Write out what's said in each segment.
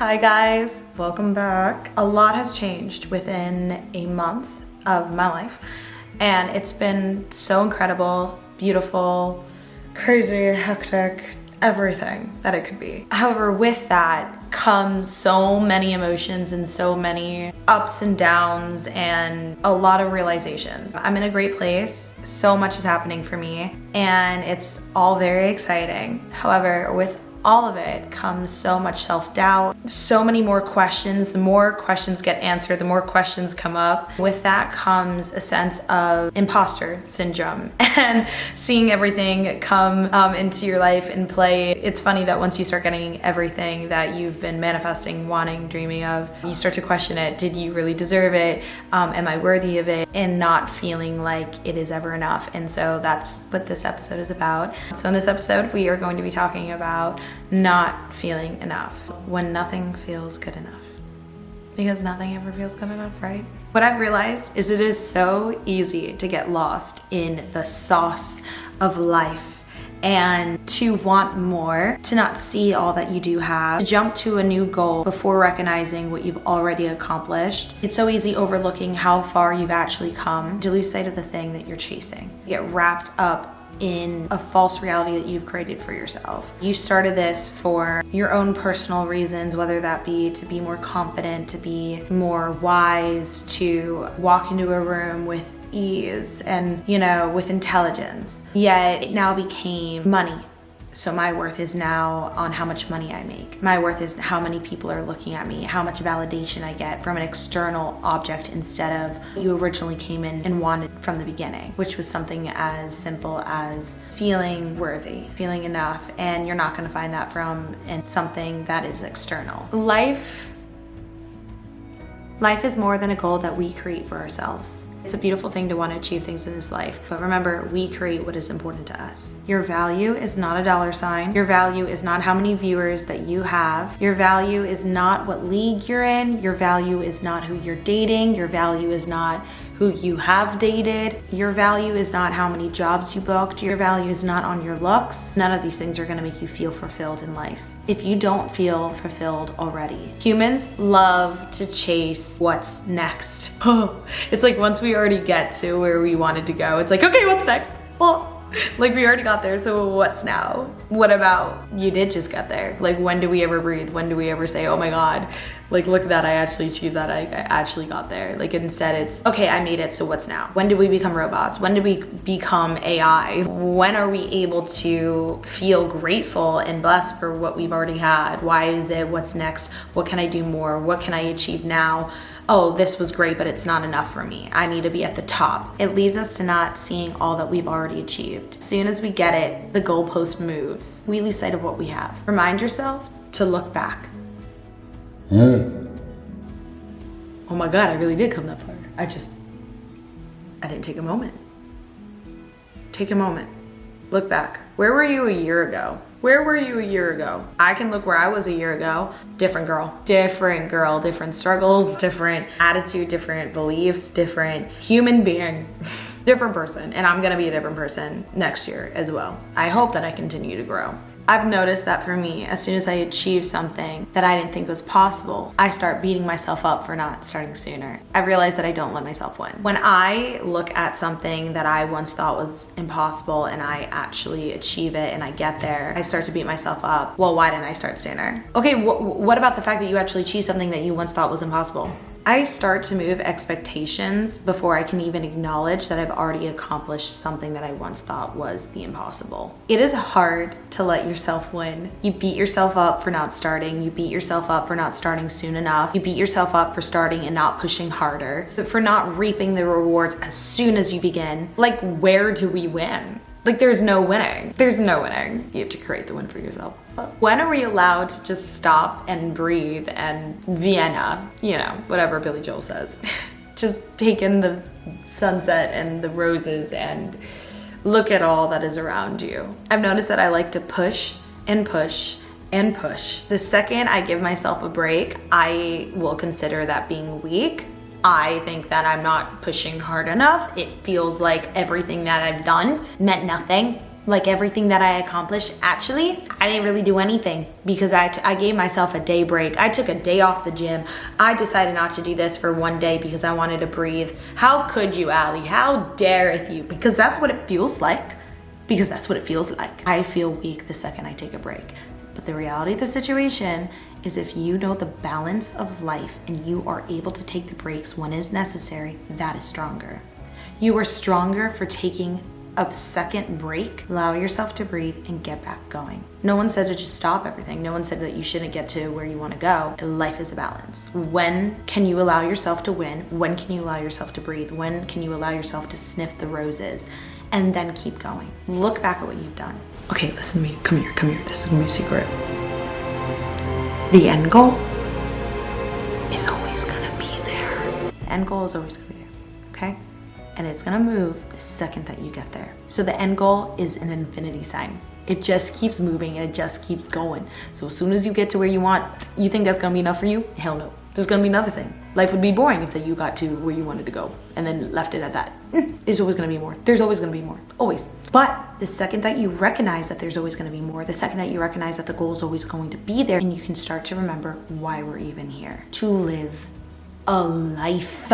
Hi guys, welcome back. A lot has changed within a month of my life, and it's been so incredible, beautiful, crazy, hectic, everything that it could be. However, with that comes so many emotions and so many ups and downs and a lot of realizations. I'm in a great place. So much is happening for me and it's all very exciting. However, with all of it comes so much self-doubt, so many more questions. The more questions get answered, the more questions come up. With that comes a sense of imposter syndrome and seeing everything come into your life and play. It's funny that once you start getting everything that you've been manifesting, wanting, dreaming of, you start to question it. Did you really deserve it? Am I worthy of it? And not feeling like it is ever enough. And so that's what this episode is about. So in this episode, we are going to be talking about not feeling enough when nothing feels good enough. Because nothing ever feels good enough, right? What I've realized is it is so easy to get lost in the sauce of life and to want more, to not see all that you do have, to jump to a new goal before recognizing what you've already accomplished. It's so easy overlooking how far you've actually come, to lose sight of the thing that you're chasing. You get wrapped up in a false reality that you've created for yourself. You started this for your own personal reasons, whether that be to be more confident, to be more wise, to walk into a room with ease and, with intelligence. Yet it now became money. So my worth is now on how much money I make. My worth is how many people are looking at me, how much validation I get from an external object instead of what you originally came in and wanted from the beginning, which was something as simple as feeling worthy, feeling enough, and you're not gonna find that from something that is external. Life is more than a goal that we create for ourselves. It's a beautiful thing to want to achieve things in this life, but remember, we create what is important to us. Your value is not a dollar sign. Your value is not how many viewers that you have. Your value is not what league you're in. Your value is not who you're dating. Your value is not who you have dated. Your value is not how many jobs you booked. Your value is not on your looks. None of these things are gonna make you feel fulfilled in life if you don't feel fulfilled already. Humans love to chase what's next. It's like once we already get to where we wanted to go, it's like, okay, what's next? Well, like we already got there, so what's now? What about you did just get there? Like when do we ever breathe? When do we ever say, oh my God, like look at that, I actually achieved that, I actually got there. Like instead it's, okay, I made it, so what's now? When do we become robots? When do we become AI? When are we able to feel grateful and blessed for what we've already had? Why is it, what's next? What can I do more? What can I achieve now? Oh, this was great, but it's not enough for me. I need to be at the top. It leads us to not seeing all that we've already achieved. As soon as we get it, the goalpost moves. We lose sight of what we have. Remind yourself to look back. Oh my God, I really did come that far. I didn't take a moment. Take a moment. Look back. Where were you a year ago? Where were you a year ago? I can look where I was a year ago. Different girl, different struggles, different attitude, different beliefs, different human being, different person. And I'm gonna be a different person next year as well. I hope that I continue to grow. I've noticed that for me, as soon as I achieve something that I didn't think was possible, I start beating myself up for not starting sooner. I realize that I don't let myself win. When I look at something that I once thought was impossible and I actually achieve it and I get there, I start to beat myself up. Well, why didn't I start sooner? Okay, what about the fact that you actually achieved something that you once thought was impossible? I start to move expectations before I can even acknowledge that I've already accomplished something that I once thought was the impossible. It is hard to let yourself win. You beat yourself up for not starting. You beat yourself up for not starting soon enough. You beat yourself up for starting and not pushing harder, for not reaping the rewards as soon as you begin. Like, where do we win? Like, there's no winning. There's no winning. You have to create the win for yourself. When are we allowed to just stop and breathe and Vienna, whatever Billy Joel says. Just take in the sunset and the roses and look at all that is around you. I've noticed that I like to push and push and push. The second I give myself a break, I will consider that being weak. I think that I'm not pushing hard enough. It feels like everything that I've done meant nothing. like everything that I accomplished, actually, I didn't really do anything because I gave myself a day break. I took a day off the gym. I decided not to do this for one day because I wanted to breathe. How could you, Allie? How dare you? Because that's what it feels like. Because that's what it feels like. I feel weak the second I take a break. But the reality of the situation is if you know the balance of life and you are able to take the breaks when is necessary, that is stronger. You are stronger for taking a second break, allow yourself to breathe and get back going. No one said to just stop everything. No one said that you shouldn't get to where you want to go. Life is a balance. When can you allow yourself to win? When can you allow yourself to breathe? When can you allow yourself to sniff the roses? And then keep going. Look back at what you've done. Okay, listen to me. Come here. This is gonna be a secret. The end goal is always gonna be there. The end goal is always gonna be there, okay? And it's gonna move the second that you get there. So the end goal is an infinity sign. It just keeps moving and it just keeps going. So as soon as you get to where you want, you think that's gonna be enough for you? Hell no. There's gonna be another thing. Life would be boring if you got to where you wanted to go and then left it at that. There's always gonna be more. There's always gonna be more. Always. But the second that you recognize that there's always gonna be more, the second that you recognize that the goal is always going to be there, and you can start to remember why we're even here. To live a life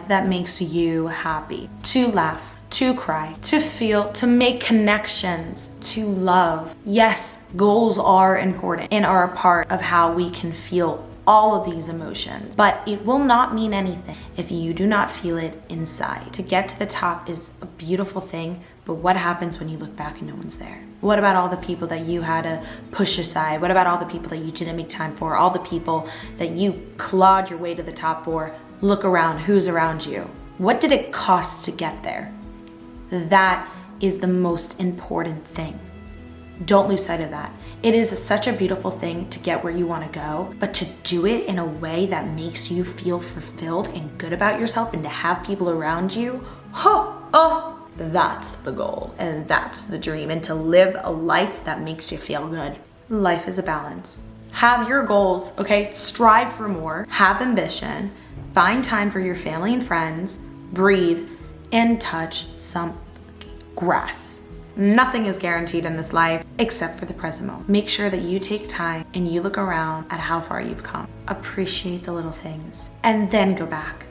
that makes you happy. To laugh, to cry, to feel, to make connections, to love. Yes, goals are important and are a part of how we can feel all of these emotions, but it will not mean anything if you do not feel it inside. To get to the top is a beautiful thing, but what happens when you look back and no one's there? What about all the people that you had to push aside? What about all the people that you didn't make time for? All the people that you clawed your way to the top for? Look around, who's around you? What did it cost to get there? That is the most important thing. Don't lose sight of that. It is such a beautiful thing to get where you want to go, but to do it in a way that makes you feel fulfilled and good about yourself and to have people around you, that's the goal and that's the dream, and to live a life that makes you feel good. Life is a balance. Have your goals, okay? Strive for more, have ambition, find time for your family and friends, breathe, and touch some grass. Nothing is guaranteed in this life except for the present moment. Make sure that you take time and you look around at how far you've come. Appreciate the little things and then go back.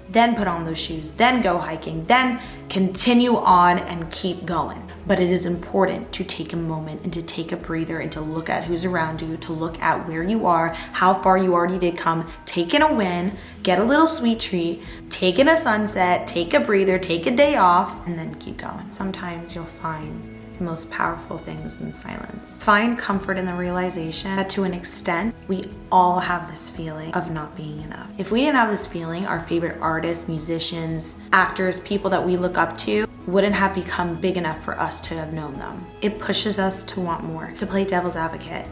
Then put on those shoes, then go hiking, then continue on and keep going. But it is important to take a moment and to take a breather and to look at who's around you, to look at where you are, how far you already did come, take in a win, get a little sweet treat, take in a sunset, take a breather, take a day off, and then keep going. Sometimes you'll find the most powerful things in silence. Find comfort in the realization that to an extent, we all have this feeling of not being enough. If we didn't have this feeling, our favorite artists, musicians, actors, people that we look up to wouldn't have become big enough for us to have known them. It pushes us to want more. To play devil's advocate,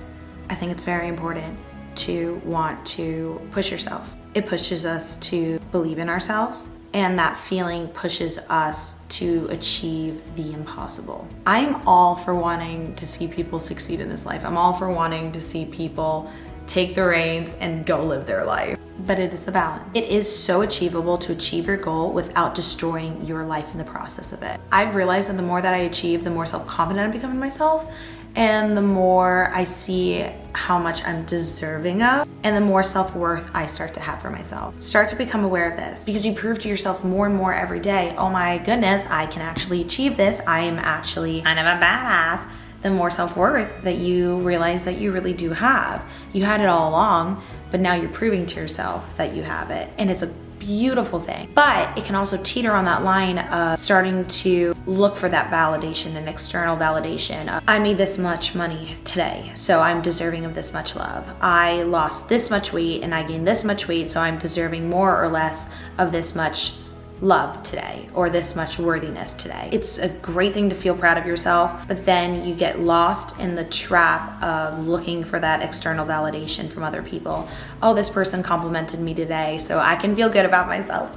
I think it's very important to want to push yourself. It pushes us to believe in ourselves, and that feeling pushes us to achieve the impossible. I'm all for wanting to see people succeed in this life. I'm all for wanting to see people take the reins and go live their life. But it is a balance. It is so achievable to achieve your goal without destroying your life in the process of it. I've realized that the more that I achieve, the more self-confident I become in myself, and the more I see how much I'm deserving of, and the more self-worth I start to have for myself. Start to become aware of this, because you prove to yourself more and more every day, oh my goodness, I can actually achieve this. I am actually kind of a badass. The more self-worth that you realize that you really do have. You had it all along, but now you're proving to yourself that you have it. And it's a beautiful thing. But it can also teeter on that line of starting to look for that validation and external validation. I made this much money today, so I'm deserving of this much love. I lost this much weight and I gained this much weight, so I'm deserving more or less of this much love today or this much worthiness today. It's a great thing to feel proud of yourself, but then you get lost in the trap of looking for that external validation from other people. Oh, this person complimented me today, so I can feel good about myself.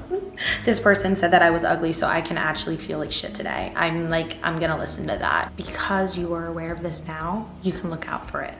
This person said that I was ugly, so I can actually feel like shit today. I'm gonna listen to that. Because you are aware of this now, you can look out for it.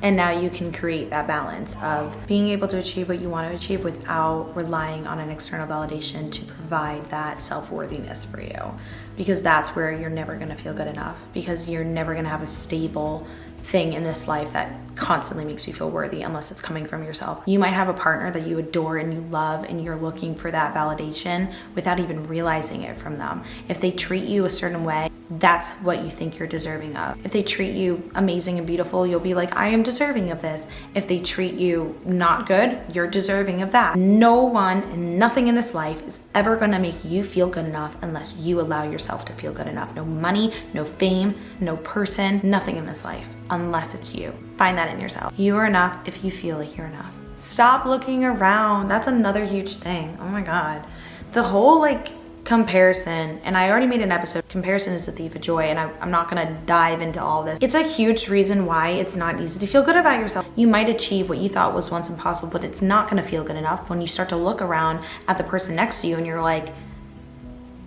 And now you can create that balance of being able to achieve what you want to achieve without relying on an external validation to provide that self-worthiness for you. Because that's where you're never going to feel good enough, because you're never going to have a stable thing in this life that constantly makes you feel worthy unless it's coming from yourself. You might have a partner that you adore and you love and you're looking for that validation without even realizing it from them. If they treat you a certain way, that's what you think you're deserving of. If they treat you amazing and beautiful, you'll be like, I am deserving of this. If they treat you not good, you're deserving of that. No one and nothing in this life is ever gonna make you feel good enough unless you allow yourself to feel good enough. No money, no fame, no person, nothing in this life, unless it's you. Find that in yourself. You are enough if you feel like you're enough. Stop looking around. That's another huge thing. Oh my God. The whole comparison, and I already made an episode, comparison is the thief of joy, and I'm not gonna dive into all this. It's a huge reason why it's not easy to feel good about yourself. You might achieve what you thought was once impossible, but it's not gonna feel good enough when you start to look around at the person next to you and you're like,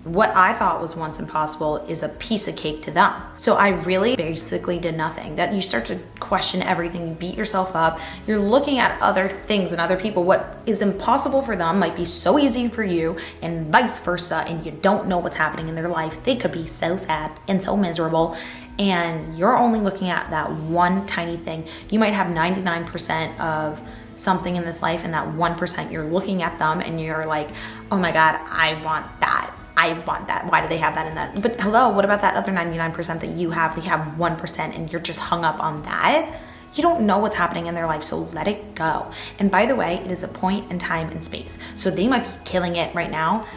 what I thought was once impossible is a piece of cake to them. So I really basically did nothing. That you start to question everything, you beat yourself up, you're looking at other things and other people. What is impossible for them might be so easy for you, and vice versa, and you don't know what's happening in their life. They could be so sad and so miserable, and you're only looking at that one tiny thing. You might have 99% of something in this life, and that 1% you're looking at them and you're like, oh my God, I want that. I want that. Why do they have that and that? But hello, what about that other 99% that you have? They have 1% and you're just hung up on that. You don't know what's happening in their life, so let it go. And by the way, it is a point in time and space. So they might be killing it right now,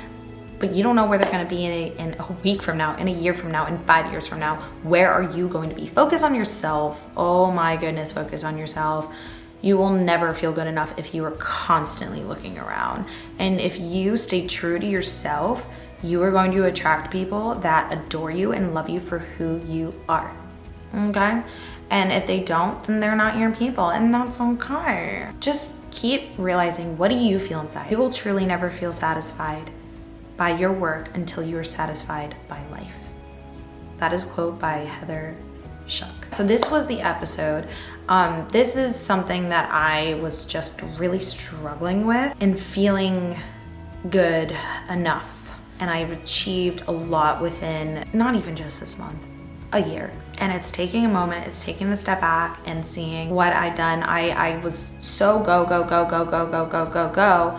but you don't know where they're gonna be in a week from now, in a year from now, in 5 years from now. Where are you going to be? Focus on yourself. Oh my goodness, focus on yourself. You will never feel good enough if you are constantly looking around. And if you stay true to yourself, you are going to attract people that adore you and love you for who you are, okay? And if they don't, then they're not your people, and that's okay. Just keep realizing, what do you feel inside? You will truly never feel satisfied by your work until you are satisfied by life. That is a quote by Heather Schuck. So this was the episode. This is something that I was just really struggling with and feeling good enough. And I've achieved a lot within not even just this month, a year. And it's taking a moment, it's taking a step back and seeing what I've done. I was so go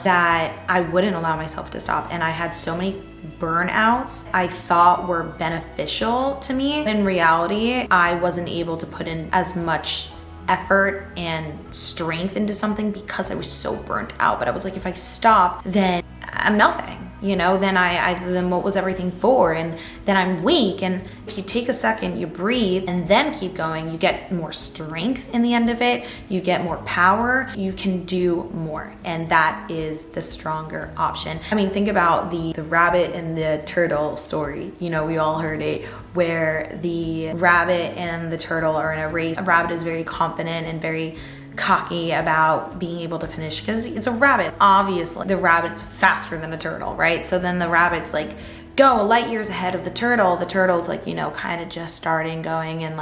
that I wouldn't allow myself to stop. And I had so many burnouts I thought were beneficial to me. In reality, I wasn't able to put in as much effort and strength into something because I was so burnt out. But I was like, if I stop, then I'm nothing. Then what was everything for? And then I'm weak. And if you take a second, you breathe and then keep going, you get more strength in the end of it. You get more power. You can do more. And that is the stronger option. I mean, think about the rabbit and the turtle story. We all heard it, where the rabbit and the turtle are in a race. A rabbit is very confident and very cocky about being able to finish because it's a rabbit. Obviously, the rabbit's faster than a turtle, right? So then the rabbit's like, go light years ahead of the turtle. The turtle's like, kind of just starting going, and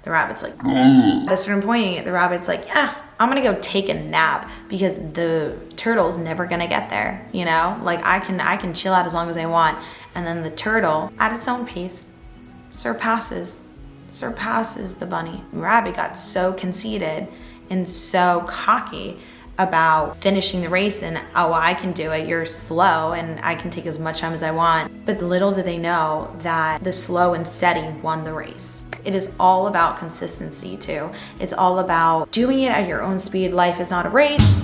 the rabbit's like, at a certain point, the rabbit's like, yeah, I'm gonna go take a nap because the turtle's never gonna get there, I can chill out as long as I want. And then the turtle, at its own pace, surpasses the bunny. The rabbit got so conceited and so cocky about finishing the race and, oh, I can do it, you're slow and I can take as much time as I want. But little did they know that the slow and steady won the race. It is all about consistency too. It's all about doing it at your own speed. Life is not a race.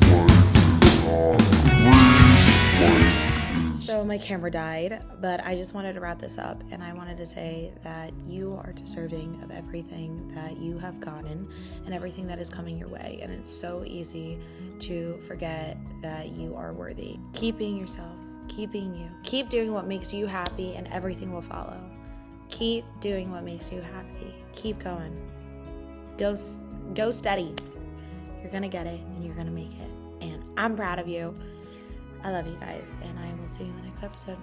So my camera died, but I just wanted to wrap this up, and I wanted to say that you are deserving of everything that you have gotten and everything that is coming your way. And it's so easy to forget that you are worthy. Keep being yourself, keep being you. Keep doing what makes you happy and everything will follow. Keep doing what makes you happy. Keep going. Go steady. You're gonna get it and you're gonna make it. And I'm proud of you. I love you guys, and I will see you in the next episode.